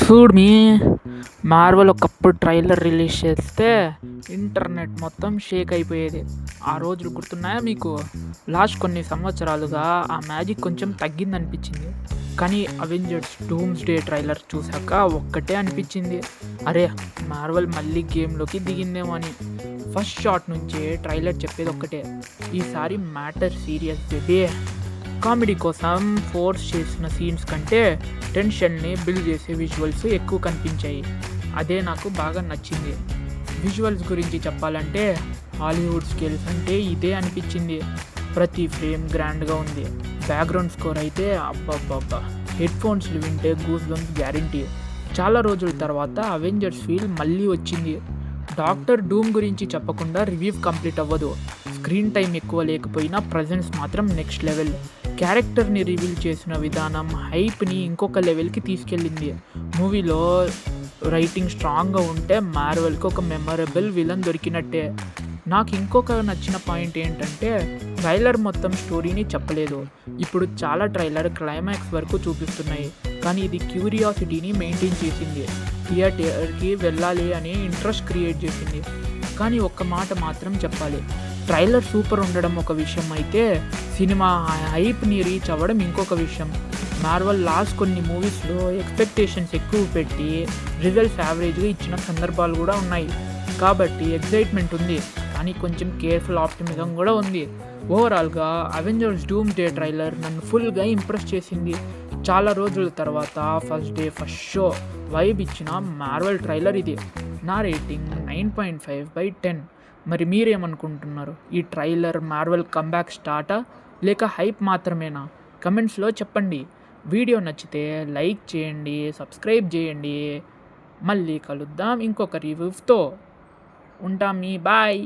చూడు మీ మార్వెల్ ఒకప్పుడు trailer release చేస్తే ఇంటర్నెట్ మొత్తం షేక్ అయిపోయేది. ఆ రోజులు గుర్తున్నాయా మీకు? లాస్ట్ కొన్ని సంవత్సరాలుగా ఆ మ్యాజిక్ కొంచెం తగ్గిందనిపించింది. కానీ అవెంజర్స్ డూమ్స్డే ట్రైలర్ చూశాక ఒక్కటే అనిపించింది, అరే మార్వెల్ మళ్ళీ గేమ్లోకి దిగిందేమో అని. ఫస్ట్ షాట్ నుంచే ట్రైలర్ చెప్పేది ఒక్కటే, ఈసారి మ్యాటర్ సీరియస్ బేబీ. కామెడీ కోసం ఫోర్స్ చేసిన సీన్స్ కంటే టెన్షన్ని బిల్డ్ చేసే విజువల్స్ ఎక్కువ కనిపించాయి. అదే నాకు బాగా నచ్చింది. విజువల్స్ గురించి చెప్పాలంటే హాలీవుడ్ స్కేల్స్ అంటే ఇదే అనిపించింది. ప్రతి ఫ్రేమ్ గ్రాండ్గా ఉంది. బ్యాక్గ్రౌండ్ స్కోర్ అయితే అబ్బబ్బబ్బా, హెడ్ ఫోన్స్లు వింటే గూస్ బంప్స్ గ్యారంటీ. చాలా రోజుల తర్వాత అవెంజర్స్ ఫీల్ మళ్ళీ వచ్చింది. డాక్టర్ డూమ్ గురించి చెప్పకుండా రివ్యూ కంప్లీట్ అవ్వదు. స్క్రీన్ టైం ఎక్కువ లేకపోయినా ప్రజెన్స్ మాత్రం నెక్స్ట్ లెవెల్. క్యారెక్టర్ని రివీల్ చేసిన విధానం హైప్ని ఇంకొక లెవెల్కి తీసుకెళ్ళింది. మూవీలో రైటింగ్ స్ట్రాంగ్గా ఉంటే మార్వెల్కి ఒక మెమరబుల్ విలన్ దొరికినట్టే. నాకు ఇంకొక నచ్చిన పాయింట్ ఏంటంటే ట్రైలర్ మొత్తం స్టోరీని చెప్పలేదు. ఇప్పుడు చాలా ట్రైలర్ క్లైమాక్స్ వరకు చూపిస్తున్నాయి, కానీ ఇది క్యూరియాసిటీని మెయింటైన్ చేసింది. థియేటర్కి వెళ్ళాలి అనే ఇంట్రెస్ట్ క్రియేట్ చేసింది. కానీ ఒక్క మాట మాత్రం చెప్పాలి, ట్రైలర్ సూపర్ ఉండడం ఒక విషయం అయితే సినిమా హైప్ని రీచ్ అవ్వడం ఇంకొక విషయం. మార్వెల్ లాస్ట్ కొన్ని మూవీస్లో ఎక్స్పెక్టేషన్స్ ఎక్కువ పెట్టి రిజల్ట్స్ యావరేజ్గా ఇచ్చిన సందర్భాలు కూడా ఉన్నాయి. కాబట్టి ఎక్సైట్మెంట్ ఉంది, కానీ కొంచెం కేర్ఫుల్ ఆప్టిమిజం కూడా ఉంది. ఓవరాల్గా అవెంజర్స్ డూమ్స్డే ట్రైలర్ నన్ను ఫుల్గా ఇంప్రెస్ చేసింది. చాలా రోజుల తర్వాత first day first show vibe ఇచ్చిన మార్వెల్ ట్రైలర్ ఇది. నా రేటింగ్ 9.5/10. మరి మీరేమనుకుంటున్నారు? ఈ ట్రైలర్ మార్వెల్ కంబ్యాక్ స్టార్టా లేక హైప్ మాత్రమేనా? కమెంట్స్లో చెప్పండి. వీడియో నచ్చితే లైక్ చేయండి, సబ్స్క్రైబ్ చేయండి. మళ్ళీ కలుద్దాం ఇంకొక రివ్యూతో. ఉంటాం మీ బాయ్.